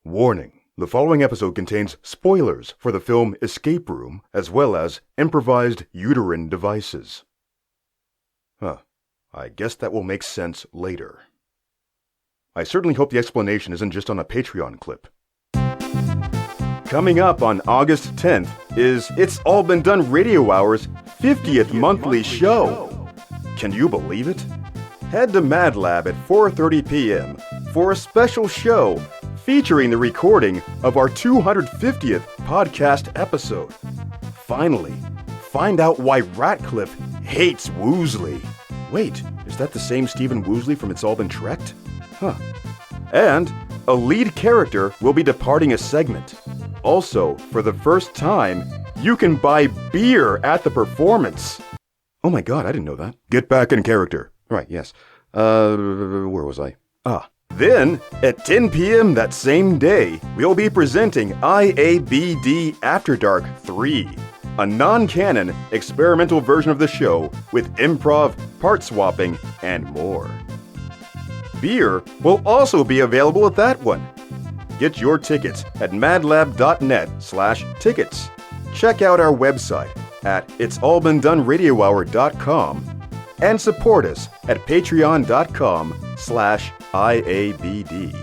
Warning. The following episode contains spoilers for the film Escape Room, as well as improvised uterine devices. I guess that will make sense later. I certainly hope the explanation isn't just on a Patreon clip. Coming up on August 10th is It's All Been Done Radio Hour's 50th monthly show. Can you believe it? Head to Mad Lab at 4:30 p.m. for a special show featuring the recording of our 250th podcast episode. Finally, find out why Ratcliffe hates Woosley. Wait, is that the same Stephen Woosley from It's All Been Trekked? And a lead character will be departing a segment. Also, for the first time, you can buy beer at the performance. Oh my god, I didn't know that. Get back in character. Right, yes. Where was I? Then, at 10 p.m. that same day, we'll be presenting IABD After Dark 3, a non-canon experimental version of the show with improv, part swapping, and more. Beer will also be available at that one. Get your tickets at madlab.net/tickets. Check out our website at itsallbeendoneradiohour.com and support us at patreon.com/IABD.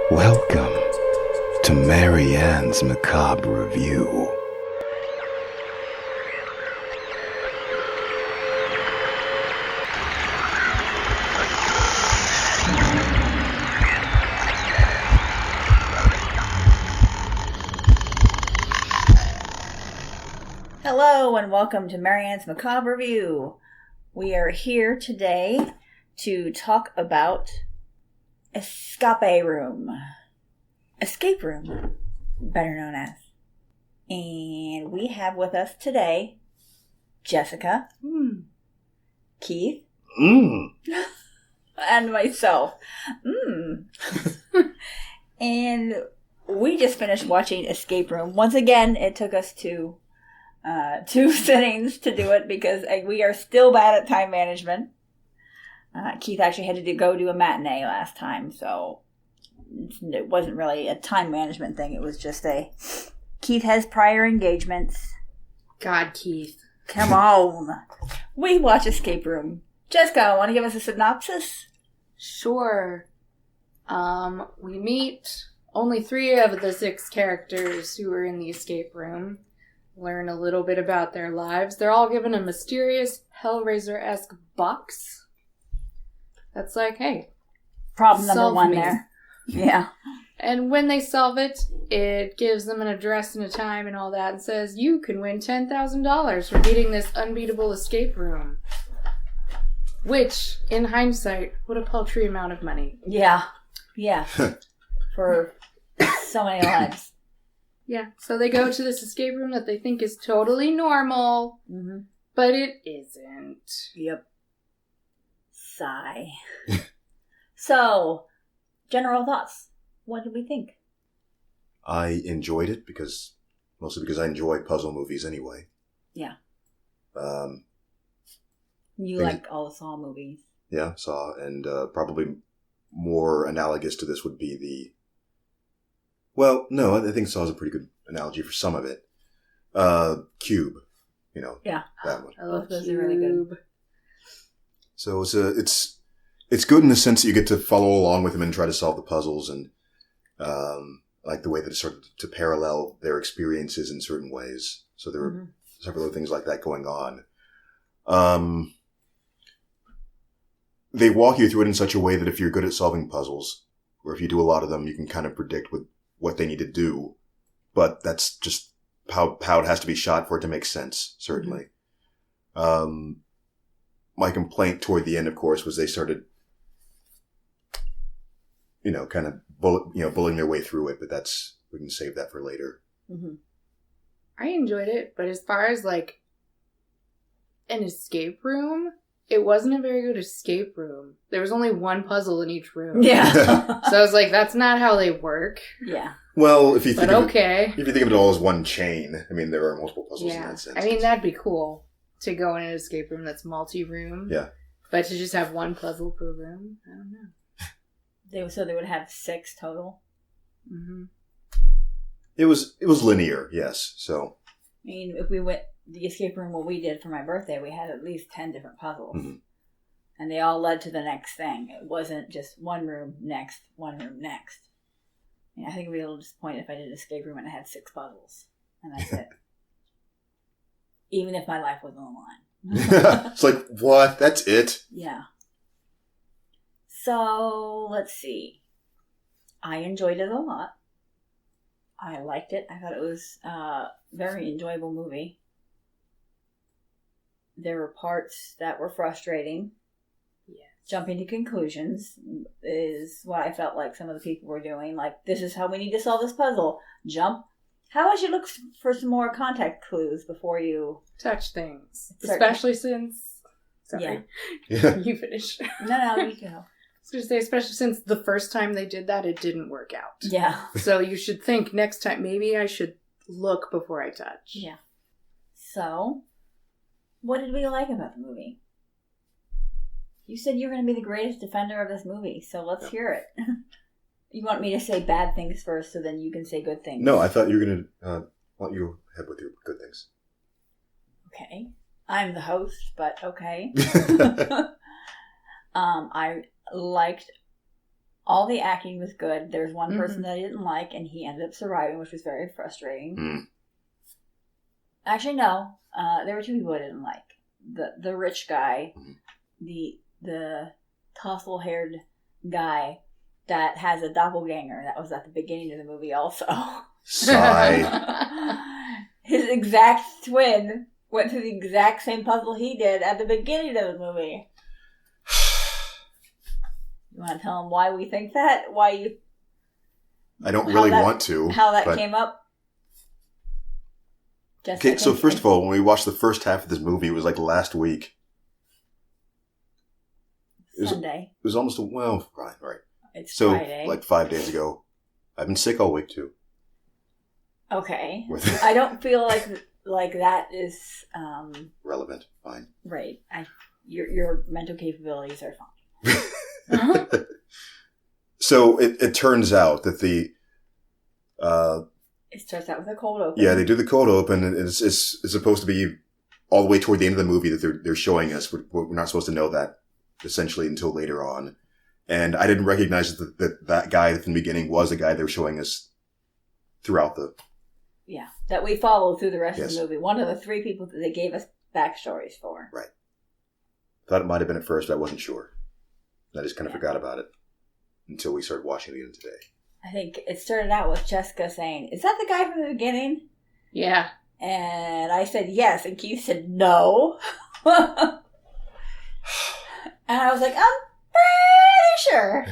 Welcome to Marianne's Macabre Review. Hello and welcome to Marianne's Macabre Review. We are here today to talk about Escape Room, better known as. And we have with us today Jessica, Keith, and myself. And we just finished watching Escape Room. Once again, it took us two sittings to do it because we are still bad at time management. Keith actually had to go do a matinee last time, so it wasn't really a time management thing. It was just Keith has prior engagements. God, Keith. Come on. We watch Escape Room. Jessica, want to give us a synopsis? Sure. We meet only 3 of the 6 characters who are in the escape room. Learn a little bit about their lives. They're all given a mysterious Hellraiser-esque box. That's like, hey, problem number 1 there. Yeah. And when they solve it, it gives them an address and a time and all that and says, you can win $10,000 for beating this unbeatable escape room. Which, in hindsight, what a paltry amount of money. Yeah. Yeah. For so many lives. Yeah. So they go to this escape room that they think is totally normal, but it isn't. Yep. Sigh. So, general thoughts. What did we think? I enjoyed it mostly because I enjoy puzzle movies anyway. Yeah. You like all the Saw movies. Yeah, Saw, and probably more analogous to this would be I think Saw is a pretty good analogy for some of it. Cube, Yeah. that one. I love those Cube. are really good. So it's good in the sense that you get to follow along with them and try to solve the puzzles, and like the way that it started to parallel their experiences in certain ways. So there were several other things like that going on. They walk you through it in such a way that if you're good at solving puzzles, or if you do a lot of them, you can kind of predict what they need to do. But that's just how it has to be shot for it to make sense, certainly. My complaint toward the end, of course, was they started, kind of bullying their way through it, but we can save that for later. I enjoyed it, but as far as like an escape room, it wasn't a very good escape room. There was only one puzzle in each room. Yeah. So I was like, that's not how they work. Yeah. Well, if you think But if you think of it all as one chain, I mean, there are multiple puzzles in that sense. I mean, that'd be cool to go in an escape room that's multi-room. Yeah. But to just have one puzzle per room, I don't know. So they would have 6 total. Mm-hmm. It was linear, yes. So I mean, if we went the escape room, what we did for my birthday, we had at least 10 different puzzles. Mhm. And they all led to the next thing. It wasn't just one room next, one room next. I mean, I think I'd be a little disappointed if I did an escape room and I had 6 puzzles. And that's it. Even if my life was on the line. it's like, what? That's it? Yeah. So, let's see. I enjoyed it a lot. I liked it. I thought it was a very enjoyable movie. There were parts that were frustrating. Yes. Jumping to conclusions is what I felt like some of the people were doing. Like, this is how we need to solve this puzzle. Jump. How would you look for some more contact clues before you... Touch things. Start- Especially since... Sorry. Yeah. You finish. No, you go. I was going to say, especially since the first time they did that, it didn't work out. Yeah. So you should think next time, maybe I should look before I touch. Yeah. So, what did we like about the movie? You said you were going to be the greatest defender of this movie, so let's hear it. You want me to say bad things first, so then you can say good things? No, I thought you were going to want you ahead with your good things. Okay. I'm the host, but okay. I liked all the acting was good. There's one person that I didn't like, and he ended up surviving, which was very frustrating. Mm. Actually, no. There were 2 people I didn't like. The rich guy, the tousled-haired guy that has a doppelganger. That was at the beginning of the movie also. Sigh. His exact twin went through the exact same puzzle he did at the beginning of the movie. You want to tell him why we think that? Why you... I don't really want to. How that came up? Okay, so first of all, when we watched the first half of this movie, it was like last week. Sunday. It was almost right. It's so, Friday. like 5 days ago. I've been sick all week, too. Okay. I don't feel like that is... relevant. Fine. Right. Your mental capabilities are fine. So it turns out that the it starts out with a cold open. yeah, they do the cold open, and it's supposed to be all the way toward the end of the movie that they're showing us. We're not supposed to know that essentially until later on, and I didn't recognize that guy at the beginning was the guy they were showing us throughout the that we followed through the rest of Yes. the movie. One of the 3 people that they gave us backstories for. Right. Thought it might have been at first, but I wasn't sure. I just kind of forgot about it until we started watching it again today. I think it started out with Jessica saying, "Is that the guy from the beginning?" Yeah. And I said yes, and Keith said no. And I was like, I'm pretty sure.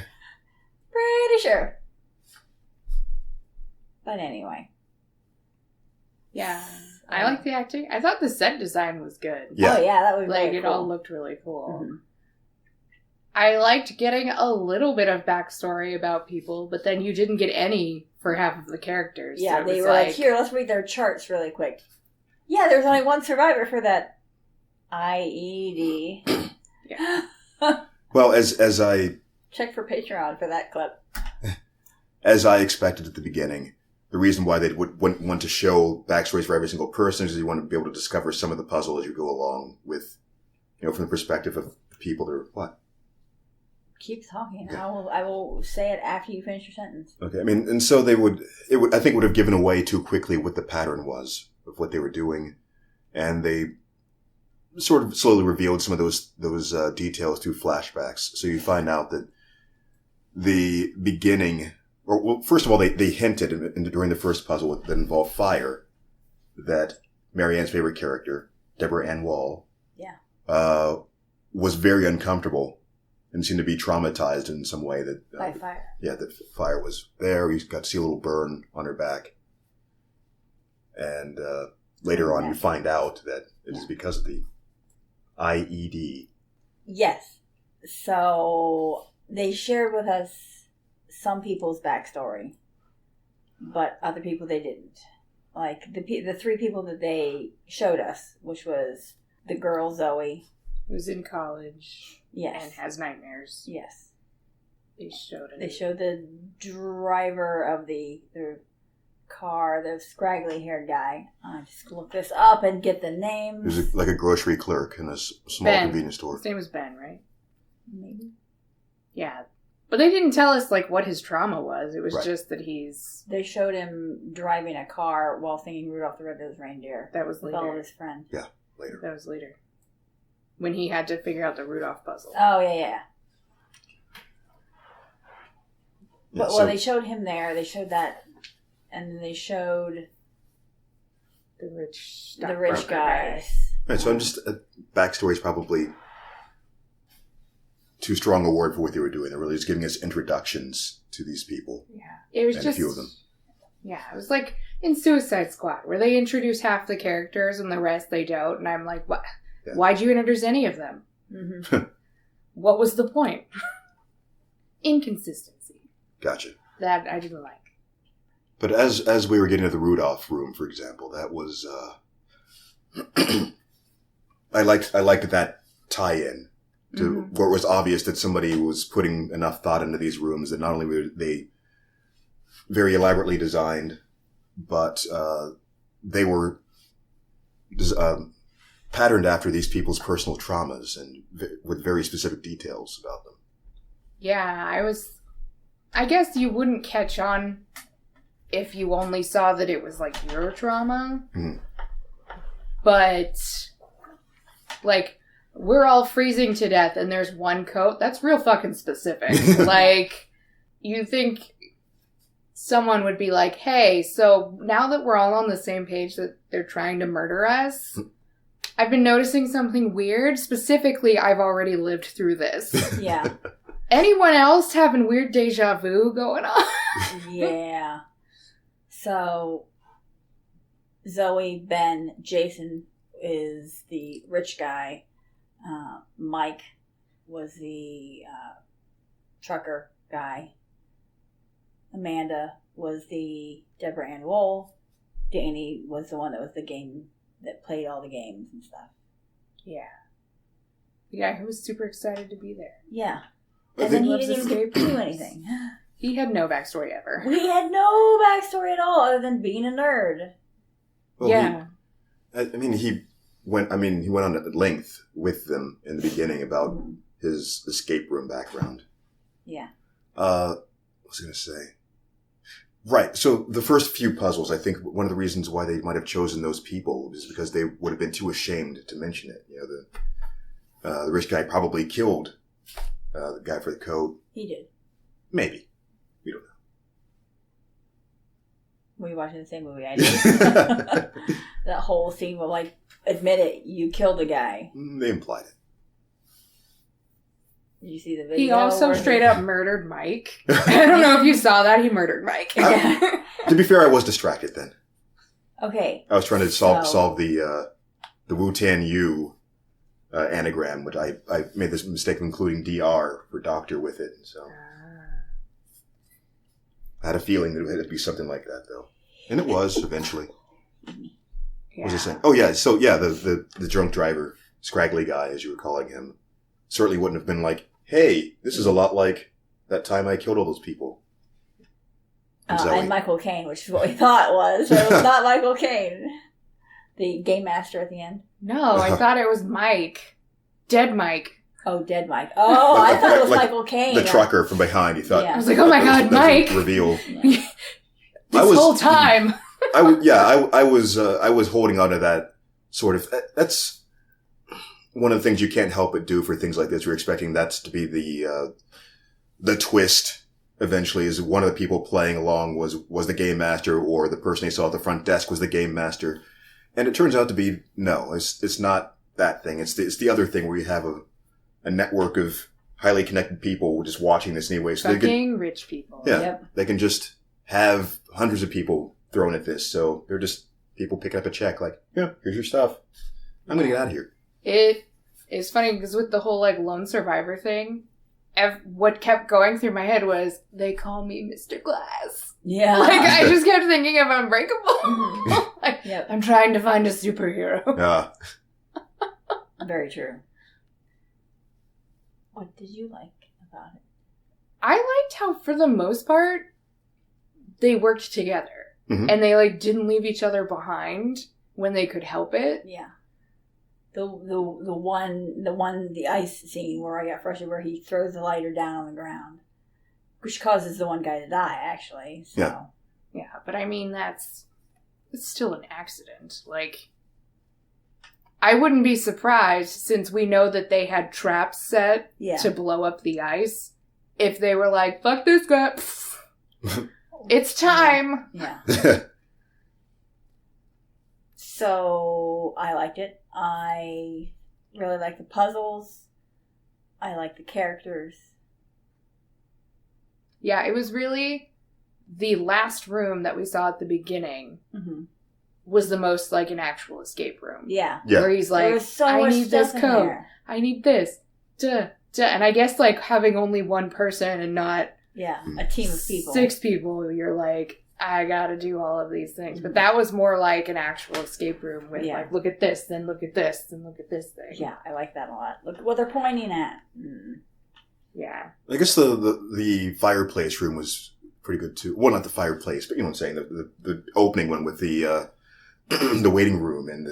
Pretty sure. But anyway. Yeah. I like the acting. I thought the set design was good. Yeah. Oh, yeah, that was Like, very it cool. all looked really cool. Mhm. I liked getting a little bit of backstory about people, but then you didn't get any for half of the characters. Yeah, So it they was were like, here, let's read their charts really quick. Yeah, there's only one survivor for that IED. Yeah. Well, as I Check for Patreon for that clip. expected at the beginning, the reason why they wouldn't want to show backstories for every single person is you want to be able to discover some of the puzzle as you go along with, from the perspective of the people that are what. Keep talking. Okay. I will say it after you finish your sentence. Okay, I mean, and so I think would have given away too quickly what the pattern was of what they were doing, and they sort of slowly revealed some of those details through flashbacks. So you find out that the beginning, well, first of all, they hinted during the first puzzle that involved fire that Marianne's favorite character, Deborah Ann Wall, was very uncomfortable and seemed to be traumatized in some way that By fire. Yeah, that fire was there. We got to see a little burn on her back. And later on, you find out that it is because of the IED. Yes. So they shared with us some people's backstory, but other people they didn't. Like the three people that they showed us, which was the girl Zoe, who's in college. Yes. And has nightmares. Yes. They showed it. They showed the driver of the car, the scraggly haired guy. I just look this up and get the names. He was like a grocery clerk in a small convenience store. His name was Ben, right? Maybe. Yeah. But they didn't tell us, like, what his trauma was. It was just that They showed him driving a car while singing Rudolph the Red-Nosed Reindeer. That was with later. all of his friends. Yeah, later. That was later. When he had to figure out the Rudolph puzzle. Oh, yeah. But, so, they showed him there. They showed that. And then they showed the rich guys. Right, so I'm just... backstory is probably too strong a word for what they were doing. They're really just giving us introductions to these people. Yeah. It was and just... a few of them. Yeah, it was like in Suicide Squad, where they introduce half the characters and the rest they don't. And I'm like, what? Yeah. Why'd you introduce any of them? Mm-hmm. What was the point? Inconsistency. Gotcha. That I didn't like. But as we were getting to the Rudolph room, for example, that was I liked that tie-in to where it was obvious that somebody was putting enough thought into these rooms that not only were they very elaborately designed, but they were patterned after these people's personal traumas and with very specific details about them. Yeah, I guess you wouldn't catch on if you only saw that it was like your trauma. Mm. But like, we're all freezing to death and there's one coat. That's real fucking specific. Like, you think someone would be like, hey, so now that we're all on the same page that they're trying to murder us, I've been noticing something weird. Specifically, I've already lived through this. Yeah. Anyone else having weird deja vu going on? Yeah. So, Zoe, Ben, Jason is the rich guy. Mike was the trucker guy. Amanda was the Deborah Ann Wool. Danny was the one that was the game that played all the games and stuff. Yeah. The guy who was super excited to be there. Yeah. And then he didn't even do anything. He had no backstory ever. We had no backstory at all other than being a nerd. Well, yeah. He went on at length with them in the beginning about his escape room background. Yeah. What was I going to say? Right. So the first few puzzles, I think one of the reasons why they might have chosen those people is because they would have been too ashamed to mention it. You know, the rich guy probably killed the guy for the coat. He did. Maybe. We don't know. Were you watching the same movie I did? That whole scene where, like, admit it, you killed a guy. They implied it. Did you see the video? He also straight up murdered Mike. I don't know if you saw that. He murdered Mike. To be fair, I was distracted then. Okay. I was trying to solve the Wu-Tan Yu anagram, but I made this mistake of including DR for doctor with it. So I had a feeling that it would be something like that, though. And it was, eventually. Yeah. What was I saying? Oh, yeah. So, yeah, the drunk driver, scraggly guy, as you were calling him, certainly wouldn't have been like, hey, this is a lot like that time I killed all those people. And Michael Caine, which is what we thought it was. But it was not Michael Caine. The game master at the end. No, I thought it was Mike. Dead Mike. Oh, dead Mike. Oh, I thought it was Michael Caine. The trucker from behind. You thought. Yeah. I was like, oh my God, Mike. Reveal. Yeah. This whole time. I was holding on to that sort of. That's one of the things you can't help but do for things like this. You're expecting that to be the twist. Eventually, is one of the people playing along was the game master, or the person they saw at the front desk was the game master, and it turns out to be no. It's not that thing. It's the other thing where you have a network of highly connected people just watching this anyway. So fucking rich people. Yeah, yep. They can just have hundreds of people thrown at this. So they're just people picking up a check like, yeah, here's your stuff. I'm going to get out of here. It It's funny because with the whole, like, lone survivor thing, what kept going through my head was, they call me Mr. Glass. Yeah. Like, I just kept thinking of Unbreakable. Mhm. Like, Yep. I'm trying to find a superhero. Yeah. Very true. What did you like about it? I liked how, for the most part, they worked together. Mhm. And they, like, didn't leave each other behind when they could help it. Yeah. The ice scene where I got frustrated, where he throws the lighter down on the ground, which causes the one guy to die, actually. So. Yeah. Yeah, but I mean, it's still an accident. Like, I wouldn't be surprised, since we know that they had traps set Yeah. to blow up the ice, if they were like, fuck this guy. It's time. Yeah. So I liked it. I really liked the puzzles. I liked the characters. Yeah, it was really the last room that we saw at the beginning Mm-hmm. was the most like an actual escape room. Yeah. Yeah. Where he's There like, was so I much need this stuff in code. there. I need this. Duh, duh. And I guess like having only one person and not Yeah, a team of people. 6 people, you're like, I gotta do all of these things. But that was more like an actual escape room with Yeah. like, look at this, then look at this, then look at this thing. Yeah, I like that a lot. Look what they're pointing at. Mm. Yeah. I guess the fireplace room was pretty good too. Well, not the fireplace, but you know what I'm saying. The opening one with the the waiting room and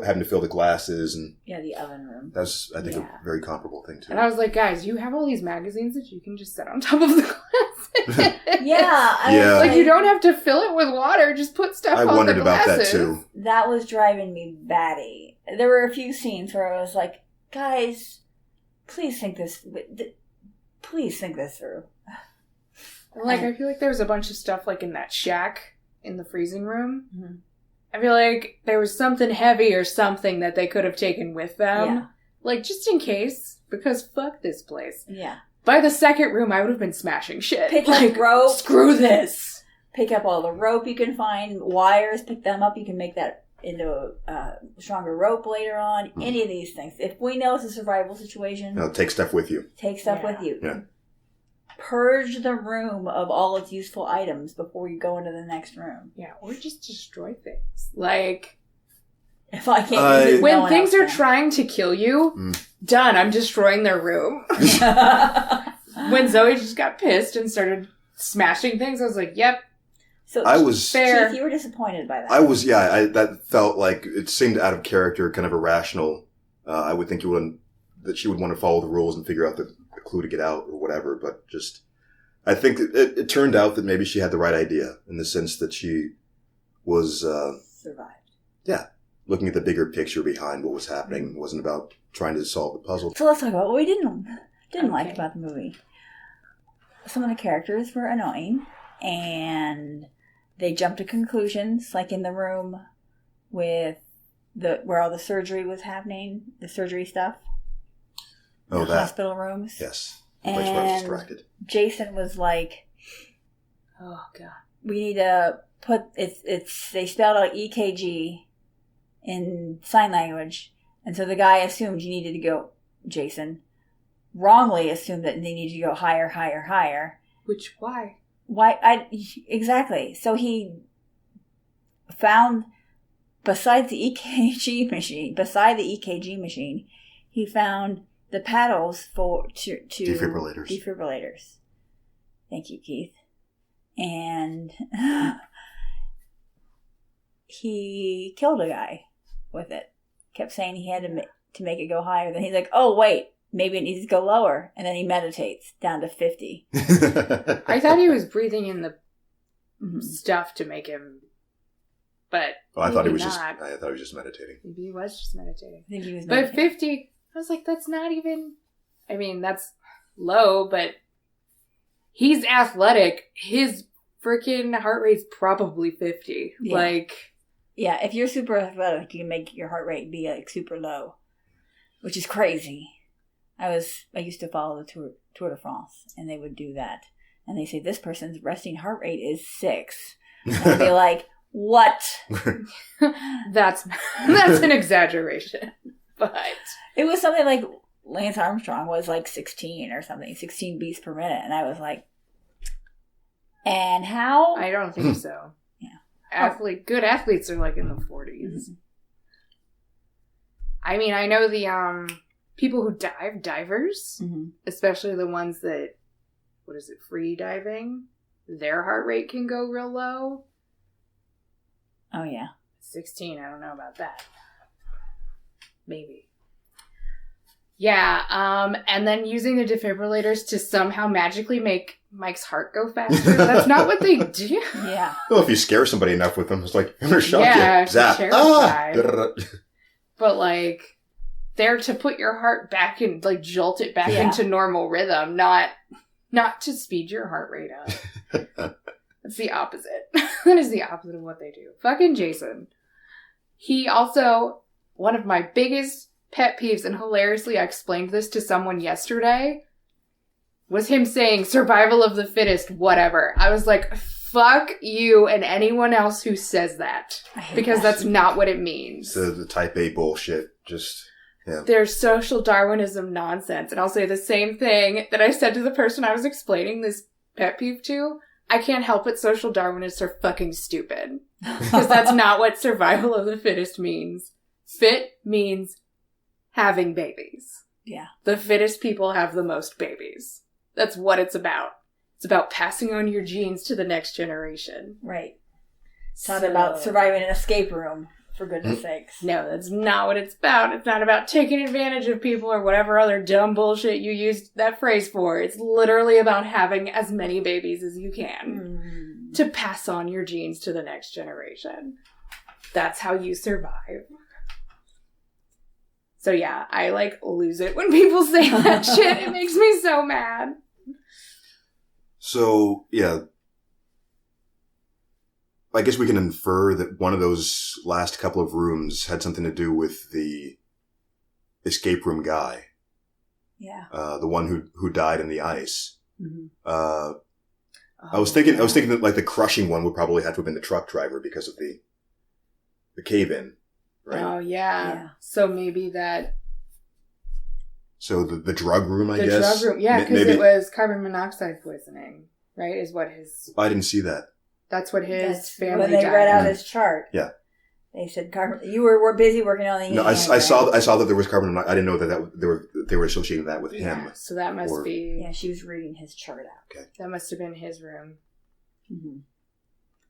having to fill the glasses, and Yeah, the oven room. that's, I think, Yeah. a very comparable thing too. And I was like, guys, you have all these magazines that you can just set on top of the glasses. Yeah, I Yeah. was Like, you don't have to fill it with water. Just put stuff I on wondered the about glasses. that too. That was driving me batty. There were a few scenes where I was like, guys, please think this through. Like, I feel like there was a bunch of stuff, like, in that shack in the freezing room. Mhm. I feel like there was something heavy or something that they could have taken with them. Yeah. Like, just in case. Because fuck this place. Yeah. By the second room, I would have been smashing shit. Pick like, up rope. screw this. Pick up all the rope you can find, wires, pick them up. You can make that into a stronger rope later on. Any of these things. If we know it's a survival situation, No, take stuff with you. take stuff Yeah. with you. Yeah. Purge the room of all its useful items before you go into the next room. Yeah, or just destroy things. Like, If I can't use it, when no one things else are can. trying to kill you, done, I'm destroying their room. So When Zoe just got pissed and started smashing things, I was like, yep, I was, fair. Keith, you were disappointed by that. that felt like it seemed out of character, kind of irrational. I would think that she would want to follow the rules and figure out the clue to get out or whatever, but just, I think it turned out that maybe she had the right idea in the sense that she was, Survived. yeah, looking at the bigger picture behind what was happening. It wasn't about trying to solve the puzzle. So let's talk about what we didn't like Okay. about the movie. Some of the characters were annoying, and they jumped to conclusions, like in the room with where all the surgery was happening, the surgery stuff. Oh, the that. hospital rooms. Yes. The place where I was And distracted. Jason was like, Oh, God. we need to put it's they spelled out EKG in sign language, and so the guy assumed you needed to go, Jason wrongly assumed that they needed to go higher, higher, higher. Which, why? Exactly. So he found beside the EKG machine, he found the paddles to defibrillators. Thank you, Keith. And he killed a guy with it. Kept saying he had to make it go higher. Then he's like, oh, wait, maybe it needs to go lower. And then he meditates down to 50. I thought he was breathing in the Mhm. stuff to make him, but I thought he was not. just meditating. Maybe he was just meditating. I think he was But meditating. 50, I was like, that's not even, I mean, that's low, but he's athletic. His freaking heart rate's probably 50. Yeah. Like, Yeah, if you're super athletic, you can make your heart rate be like super low, which is crazy. I used to follow the Tour de France, and they would do that. And they say, this person's resting heart rate is 6. And I'd be like, what? that's an exaggeration. But it was something like Lance Armstrong was like 16 or something, 16 beats per minute. And I was like, and how? I don't think so. Yeah. Good athletes are like in the 40s. Mm-hmm. I mean, I know the people who divers, Mm-hmm. especially the ones that, free diving, their heart rate can go real low. Oh, yeah. 16, I don't know about that. Maybe. Yeah, and then using the defibrillators to somehow magically make Mike's heart go faster. That's not what they do. Yeah. Well, if you scare somebody enough with them, it's like, I'm going to shock Yeah, you. if you're Zap. terrified. But, like, they're to put your heart back and, like, jolt it back into normal rhythm, not to speed your heart rate up. That's the opposite. That is the opposite of what they do. Fucking Jason. He also, one of my biggest pet peeves, and hilariously I explained this to someone yesterday, was him saying survival of the fittest, whatever. I was like, fuck you and anyone else who says that. Because that's not what it means. The type A bullshit. Just, yeah. There's social Darwinism nonsense. And I'll say the same thing that I said to the person I was explaining this pet peeve to. I can't help it, social Darwinists are fucking stupid. Because that's not what survival of the fittest means. Fit means having babies. Yeah. The fittest people have the most babies. That's what it's about. It's about passing on your genes to the next generation. Right. It's not about surviving an escape room, for goodness sakes. No, that's not what it's about. It's not about taking advantage of people or whatever other dumb bullshit you used that phrase for. It's literally about having as many babies as you can to pass on your genes to the next generation. That's how you survive. So yeah, I like lose it when people say that shit. It makes me so mad. So, yeah. I guess we can infer that one of those last couple of rooms had something to do with the escape room guy. Yeah. The one who died in the ice. Mm-hmm. I was thinking that like the crushing one would probably have to have been the truck driver because of the cave-in, right? Oh yeah. So maybe that. So the drug room, I guess. The drug room, yeah, because it was carbon monoxide poisoning, right? Is what his. I didn't see that. That's what his family. When they died. read out his chart. Yeah. They said carbon. You were busy working on the. No, I saw that there was carbon monoxide. I didn't know that they were associating that with him. So that must be. Yeah, she was reading his chart out. Okay. That must have been his room. Mm-hmm.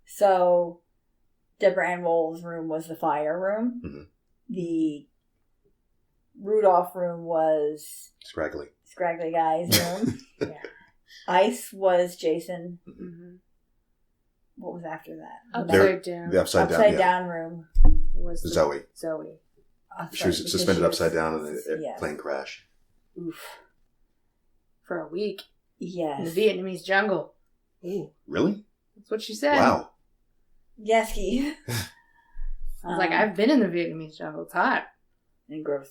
So, Deborah Ann Wool's room was the fire room. Mm-hmm. The Rudolph room was Scraggly guy's room. Yeah. Ice was Jason. Mm-hmm. What was after that? Upside down. The upside down room was Zoe. She was suspended upside down in a plane crash. Oof. For a week. Yes. In the Vietnamese jungle. Ooh. Really? That's what she said. Wow. Yes, Keith. I was like, I've been in the Vietnamese jungle. It's hot. And gross.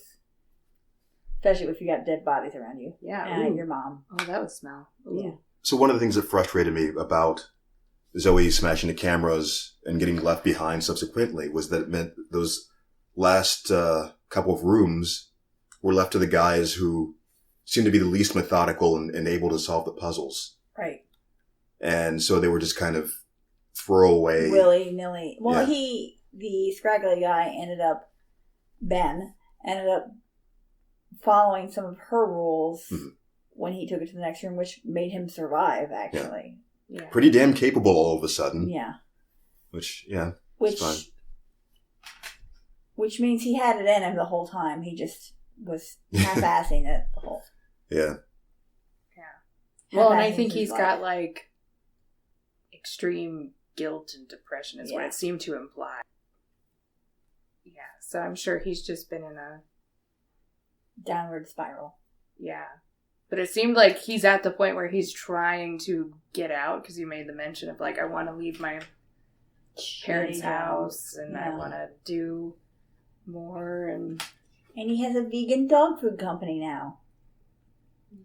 Especially if you got dead bodies around you. Yeah. And your mom. Oh, that would smell. Ooh. Yeah. So one of the things that frustrated me about Zoe smashing the cameras and getting left behind subsequently was that it meant those last couple of rooms were left to the guys who seemed to be the least methodical and able to solve the puzzles. Right. And so they were just kind of throwaway. Willy-nilly. Well, the scraggly guy Ben ended up following some of her rules when he took it to the next room, which made him survive, actually. Yeah. Pretty damn capable all of a sudden. Yeah. Which means he had it in him the whole time. He just was half-assing it the whole. Yeah. Yeah. Well, and I think he's got like extreme guilt and depression is what it seemed to imply. Yeah. So I'm sure he's just been in a downward spiral. Yeah. But it seemed like he's at the point where he's trying to get out because you made the mention of like, I want to leave my parents' house and I want to do more. And he has a vegan dog food company now.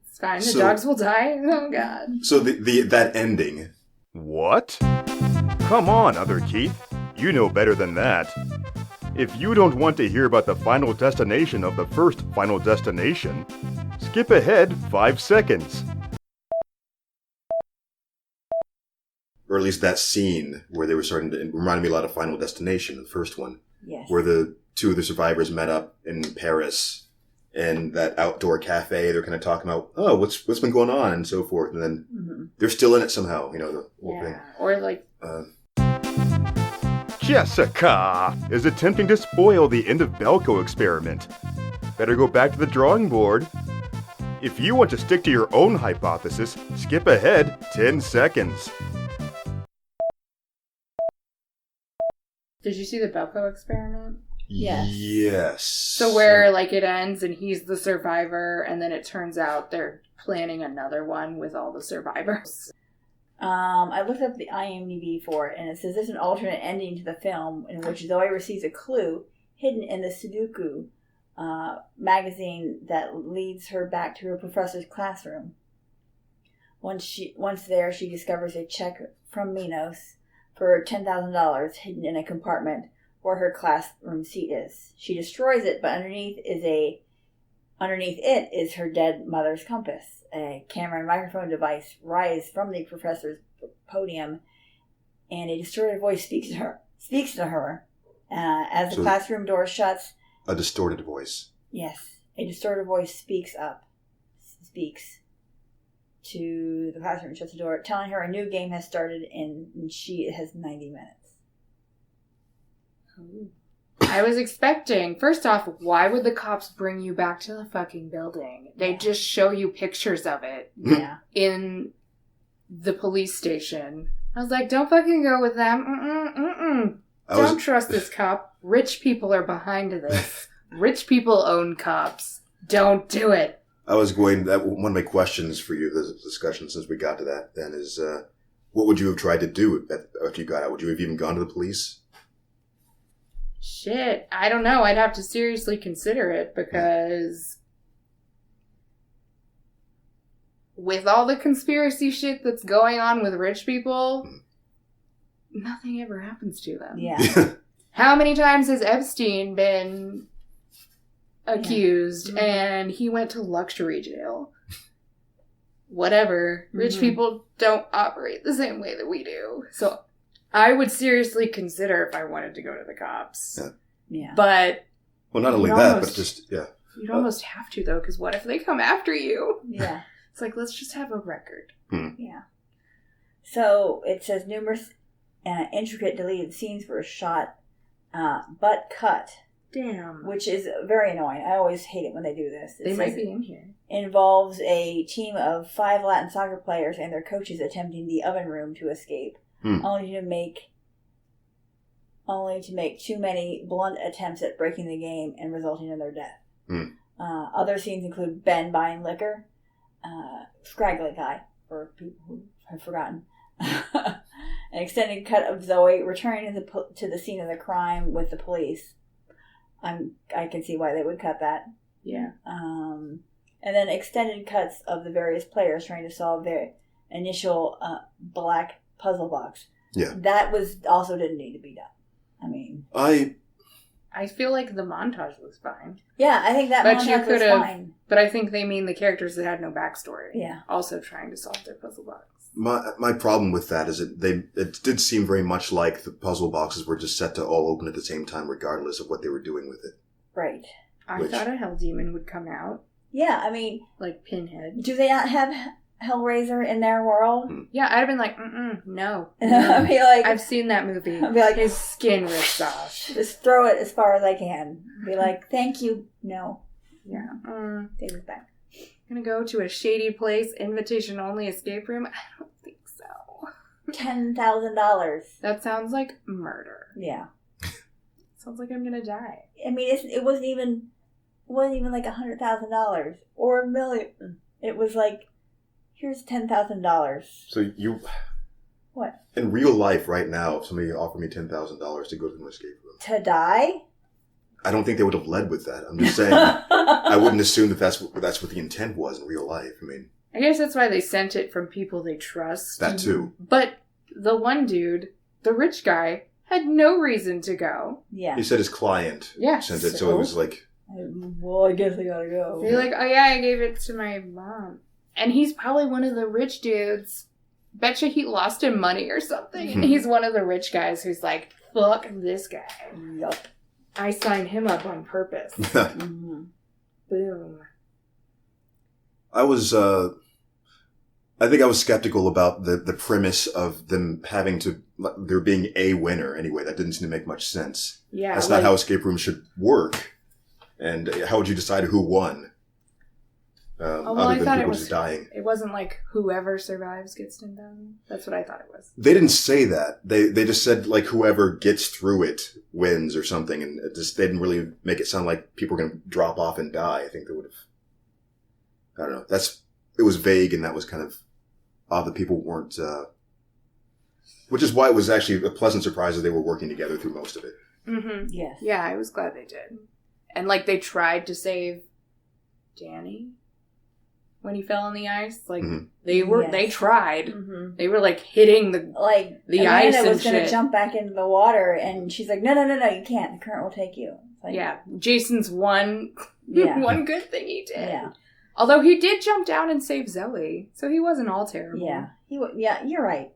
It's fine. The dogs will die. Oh, God. So that ending. What? Come on, Other Keith. You know better than that. If you don't want to hear about the final destination of the first Final Destination, skip ahead 5 seconds. Or at least that scene where they were starting to, it reminded me a lot of Final Destination, the first one. Yes. Where the two of the survivors met up in Paris in that outdoor cafe. They're kind of talking about, oh, what's been going on and so forth. And then they're still in it somehow, the whole thing. Or like... Jessica is attempting to spoil the end of Belko experiment. Better go back to the drawing board. If you want to stick to your own hypothesis, skip ahead 10 seconds. Did you see the Belko experiment? Yes. So where, like, it ends and he's the survivor, and then it turns out they're planning another one with all the survivors. I looked up the IMDb for it, and it says there's an alternate ending to the film in which Zoe receives a clue hidden in the Sudoku magazine that leads her back to her professor's classroom. Once there, she discovers a check from Minos for $10,000 hidden in a compartment where her classroom seat is. She destroys it, but underneath it is her dead mother's compass. A camera and microphone device rise from the professor's podium, and a distorted voice speaks to her. As the classroom door shuts. A distorted voice. Yes, a distorted voice speaks to the classroom, shuts the door, telling her a new game has started and she has 90 minutes. Ooh. I was expecting, first off, why would the cops bring you back to the fucking building? They just show you pictures of it in the police station. I was like, don't fucking go with them. Don't trust this cop. Rich people are behind this. Rich people own cops. Don't do it. One of my questions for you, the discussion since we got to that then is, what would you have tried to do after you got out? Would you have even gone to the police? Shit, I don't know. I'd have to seriously consider it because with all the conspiracy shit that's going on with rich people, nothing ever happens to them. Yeah. How many times has Epstein been accused and he went to luxury jail? Whatever. Rich people don't operate the same way that we do. So I would seriously consider if I wanted to go to the cops. Yeah. But... Well, not only that, but just, yeah. You'd almost have to, though, because what if they come after you? Yeah. It's like, let's just have a record. Yeah. So, it says numerous intricate deleted scenes were shot, but cut. Damn. Which is very annoying. I always hate it when they do this. They might be in here. Involves a team of 5 Latin soccer players and their coaches attempting the oven room to escape. Only to make too many blunt attempts at breaking the game and resulting in their death. Other scenes include Ben buying liquor, scraggly guy, for people who have forgotten, an extended cut of Zoe returning to the scene of the crime with the police. I can see why they would cut that. Yeah. And then extended cuts of the various players trying to solve their initial black puzzle box. Yeah. That also didn't need to be done. I mean... I feel like the montage was fine. Yeah, I think that montage was fine. But I think they mean the characters that had no backstory. Yeah. Also trying to solve their puzzle box. My problem with that is it did seem very much like the puzzle boxes were just set to all open at the same time regardless of what they were doing with it. Right. I thought a hell demon would come out. Yeah, I mean... Like Pinhead. Do they not have Hellraiser in their world? Yeah, I'd have been like, no. I'd be like... I've seen that movie. I'd be like... His skin rips off. Just throw it as far as I can. Be like, thank you. No. Yeah. Take it back. Gonna go to a shady place, invitation only escape room? I don't think so. $10,000. That sounds like murder. Yeah. Sounds like I'm gonna die. I mean, it wasn't even like $100,000 or $1 million. It was like, here's $10,000. So you... What? In real life right now, if somebody offered me $10,000 to go to an escape room... To die? I don't think they would have led with that. I'm just saying, I wouldn't assume that that's what the intent was in real life. I mean... I guess that's why they sent it from people they trust. That too. But the one dude, the rich guy, had no reason to go. Yeah. He said his client sent it, so it was like... Well, I guess I gotta go. You're like, oh yeah, I gave it to my mom. And he's probably one of the rich dudes. Betcha he lost him money or something. And he's one of the rich guys who's like, fuck this guy. Yup. I signed him up on purpose. Mm-hmm. Boom. I think I was skeptical about the premise of them having to, there being a winner anyway. That didn't seem to make much sense. Yeah. That's not how escape rooms should work. And how would you decide who won? Other than people just dying. It wasn't like whoever survives gets to down. That's what I thought it was. They didn't say that. They just said like whoever gets through it wins or something, and they didn't really make it sound like people were going to drop off and die. I think they would have. I don't know. It was vague, and that was kind of odd that people weren't. Which is why it was actually a pleasant surprise that they were working together through most of it. Mm-hmm. Yes. Yeah, I was glad they did. And like they tried to save Danny when he fell on the ice. Like they tried. Mm-hmm. They were like hitting the ice and was going to shit. jump back into the water, and she's like, no, you can't. The current will take you. Like, yeah, Jason's one good thing he did. Yeah. Although he did jump down and save Zoe, so he wasn't all terrible. Yeah, you're right.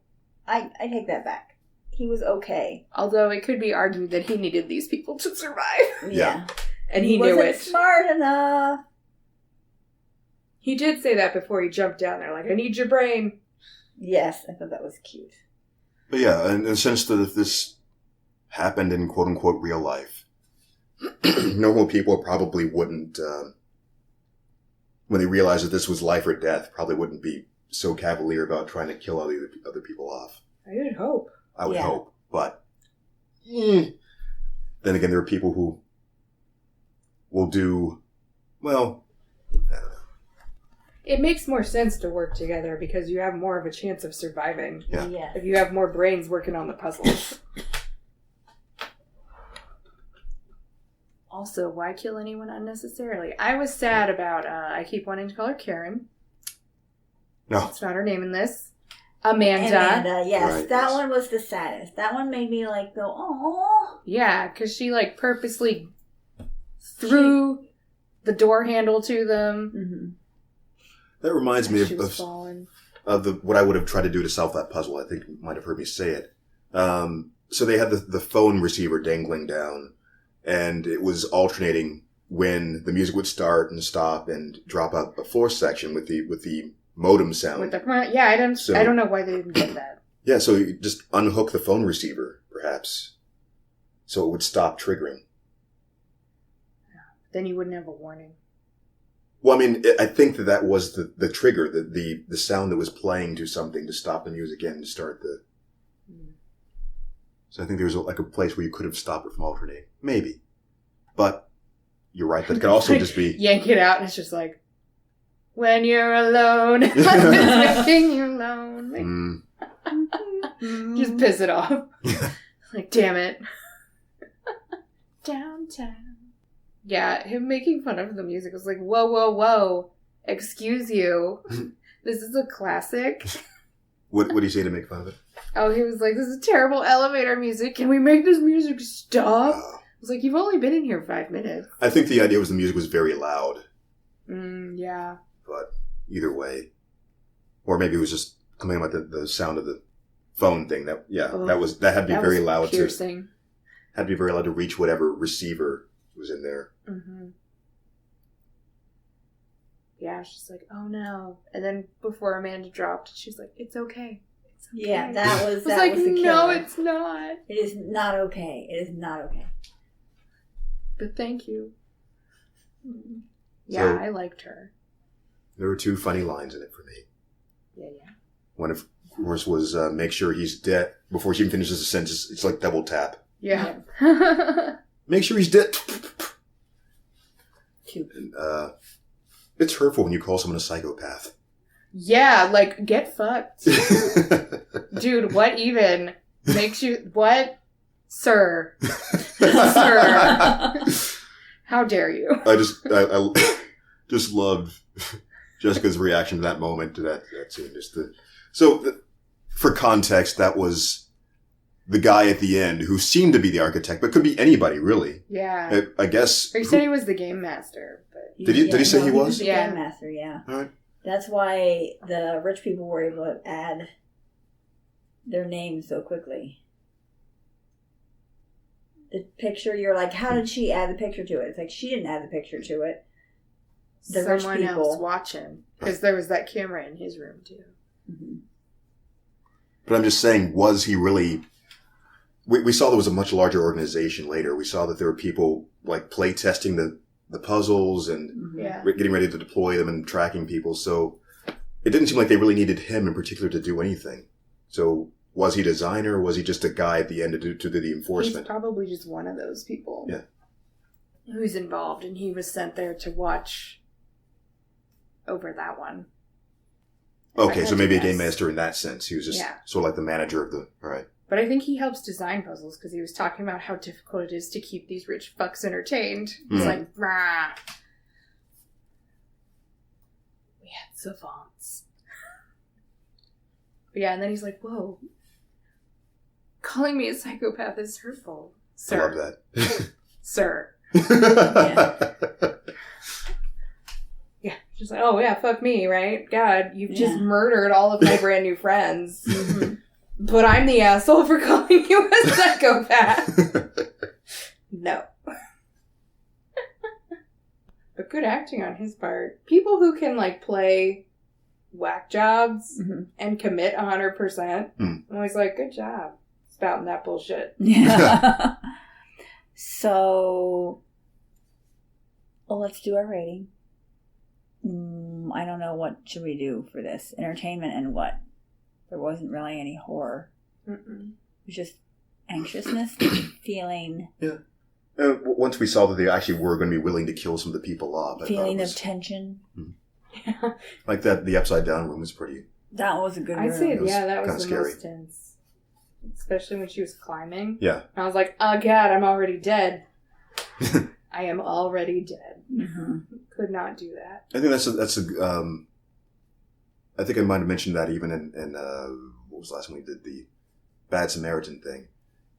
I take that back. He was okay. Although it could be argued that he needed these people to survive. Yeah. And he knew wasn't it. Smart enough. He did say that before he jumped down there, like, I need your brain. Yes, I thought that was cute. But yeah, in a sense that if this happened in quote-unquote real life, normal people probably wouldn't, when they realized that this was life or death, probably wouldn't be so cavalier about trying to kill other people off. I would hope. I would hope, but then again, there are people who will do, well, I don't know. It makes more sense to work together because you have more of a chance of surviving. Yeah. If you have more brains working on the puzzles. Also, why kill anyone unnecessarily? I was sad about, I keep wanting to call her Karen. No. That's not her name in this. Amanda, yes. Right, that yes. one was the saddest. That one made me like go, oh. Yeah, because she like purposely threw the door handle to them. Mm-hmm. That reminds me of what I would have tried to do to solve that puzzle. I think you might have heard me say it. So they had the phone receiver dangling down, and it was alternating when the music would start and stop and drop out a fourth section with the modem sound. I don't know why they didn't get that. Yeah, so you just unhook the phone receiver, perhaps, so it would stop triggering. Then you wouldn't have a warning. Well, I mean, I think that was the trigger, the sound that was playing to something to stop the music and to start the... So I think there was a place where you could have stopped it from alternating. Maybe. But you're right, that could also just be... Yank it out and it's just like, when you're alone, I'm making you alone. Just piss it off. Like, damn it. Downtown. Yeah, him making fun of the music was like, whoa, whoa, whoa. Excuse you. This is a classic. What did he say to make fun of it? Oh, he was like, this is terrible elevator music. Can we make this music stop? I was like, you've only been in here 5 minutes. I think the idea was the music was very loud. Yeah. But either way. Or maybe it was just coming about the sound of the phone thing. That had to be very loud piercing. Had to be very loud to reach whatever receiver was in there. Mm-hmm. Yeah, she's like, oh no. And then before Amanda dropped, she's like, it's okay. It's okay. Yeah, that was the killer. No, it's not. It is not okay. It is not okay. But thank you. Yeah, So, I liked her. There were 2 funny lines in it for me. Yeah. One, of course, was make sure he's dead. Before she even finishes the sentence, it's like double tap. Yeah. Make sure he's dead. Cute. And, it's hurtful when you call someone a psychopath. Yeah, like, get fucked. Dude, what even makes you... What? Sir. Sir. How dare you? I just loved Jessica's reaction to that moment, to that scene. For context, that was the guy at the end who seemed to be the architect, but could be anybody, really. Yeah. I guess. He said he was the game master, but Did he say he was? The game master, yeah. All right. That's why the rich people were able to add their names so quickly. The picture, you're like, how did she add the picture to it? It's like, she didn't add the picture to it. The someone rich people else watching. Because there was that camera in his room, too. Mm-hmm. But I'm just saying, was he really... We saw there was a much larger organization later. We saw that there were people, like, play testing the puzzles and getting ready to deploy them and tracking people. So it didn't seem like they really needed him in particular to do anything. So was he a designer, or was he just a guy at the end to do the enforcement? He's probably just one of those people. Yeah. Who's involved, and he was sent there to watch over that one. Okay, so maybe a game master in that sense. He was just sort of like the manager of the... All right. But I think he helps design puzzles because he was talking about how difficult it is to keep these rich fucks entertained. He's like, rah. We had savants. But yeah, and then he's like, whoa. Calling me a psychopath is hurtful. Sir. I love that. Sir. Yeah. Yeah. She's like, oh yeah, fuck me, right? God, you've just murdered all of my brand new friends. But I'm the asshole for calling you a psychopath. No. But good acting on his part. People who can, like, play whack jobs and commit 100%. I'm always like, good job spouting that bullshit. Yeah. So, let's do our rating. I don't know, what should we do for this? Entertainment and what? There wasn't really any horror. It was just anxiousness, feeling... Yeah. Once we saw that they actually were going to be willing to kill some of the people off. Feeling of tension. Yeah. Like that, the Upside Down room was pretty... That was a good room. I'd say, that was the scary. most tense. Especially when she was climbing. Yeah. And I was like, oh god, I'm already dead. I am already dead. Could not do that. I think that's a I think I might have mentioned that even in what was the last one we did, the Bad Samaritan thing.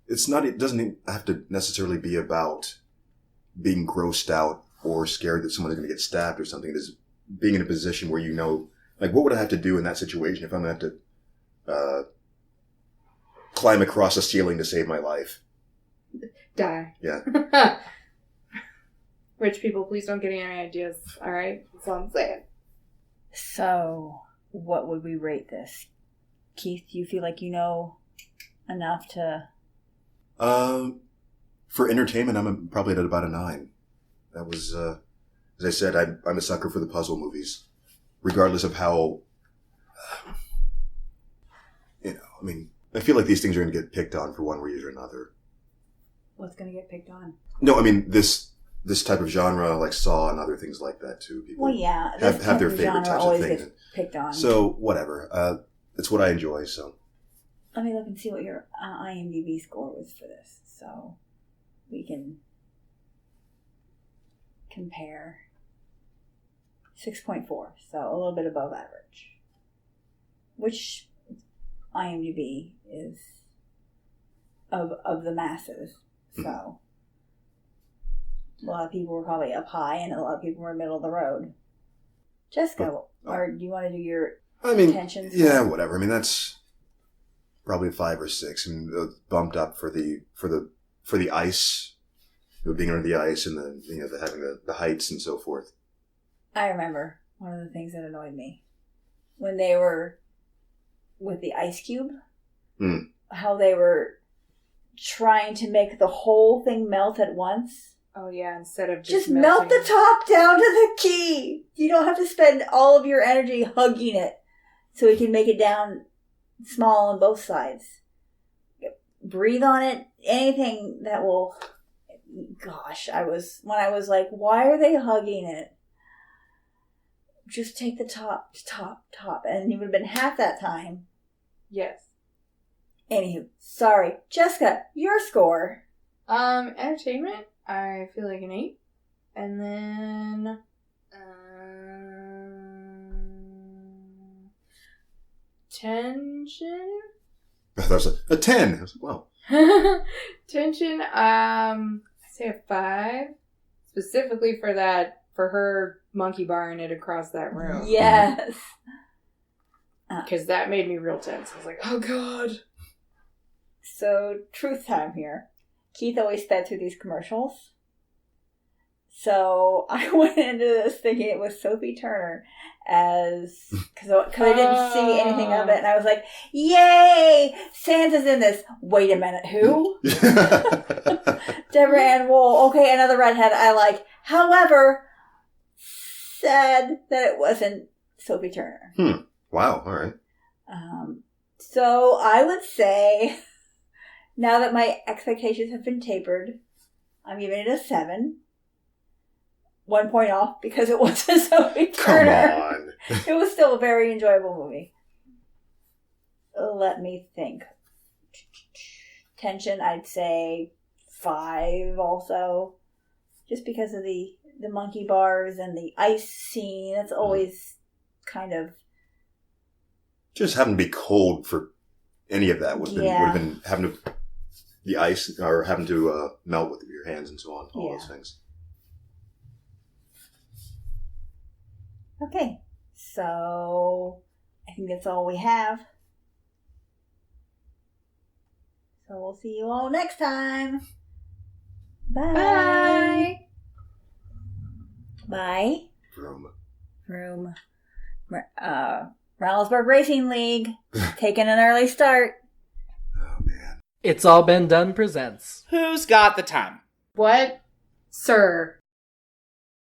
It doesn't have to necessarily be about being grossed out or scared that someone's going to get stabbed or something. It is being in a position where you know, like, what would I have to do in that situation if I'm going to have to climb across a ceiling to save my life? Die. Yeah. Rich people, please don't get any ideas, alright? That's all I'm saying. So, what would we rate this? Keith, do you feel like you know enough to... For entertainment, I'm probably at about a 9. That was, as I said, I'm a sucker for the puzzle movies. Regardless of how, I mean, I feel like these things are going to get picked on for one reason or another. What's going to get picked on? No, I mean, this type of genre, like Saw and other things like that, too. People have their favorite types of things. Gets picked on. So, whatever. It's what I enjoy, so. Let me look and see what your IMDb score was for this, so we can compare. 6.4, so a little bit above average. Which IMDb is of the masses, so a lot of people were probably up high and a lot of people were middle of the road. Jessica, or do you want to do your intentions? Yeah, whatever. I mean, that's probably a 5 or 6, and bumped up for the ice, being under the ice, and then the having the heights and so forth. I remember one of the things that annoyed me when they were with the ice cube, how they were trying to make the whole thing melt at once. Oh yeah, instead of just melt the top down to the key. You don't have to spend all of your energy hugging it so it can make it down small on both sides. Breathe on it. Anything that will. Gosh, when I was like, why are they hugging it? Just take the top, and it would have been half that time. Yes. Anywho, sorry, Jessica, your score. Entertainment. I feel like an 8. And then, tension? That was a 10. I was like, wow. Tension, I say a 5. Specifically for her monkey barring it across that room. Yes. Because that made me real tense. I was like, oh god. So, truth time here. Keith always sped through these commercials. So, I went into this thinking it was Sophie Turner because I didn't see anything of it. And I was like, yay! Santa's in this. Wait a minute, who? Deborah Ann Wool. Okay, another redhead I like. However, sad that it wasn't Sophie Turner. Wow, all right. So I would say, now that my expectations have been tapered, I'm giving it a 7. 1 point off because it wasn't Sophie Turner. Come on. It was still a very enjoyable movie. Let me think. Tension, I'd say 5 also. Just because of the monkey bars and the ice scene. That's always kind of... Just having to be cold for any of that would have been having to... The ice, or having to melt with your hands and so on. All those things. Okay, so I think that's all we have. So we'll see you all next time. Bye. Bye. Vroom. Reynoldsburg Racing League taking an early start. Oh, man. It's All Been Done presents. Who's got the time? What? Sir.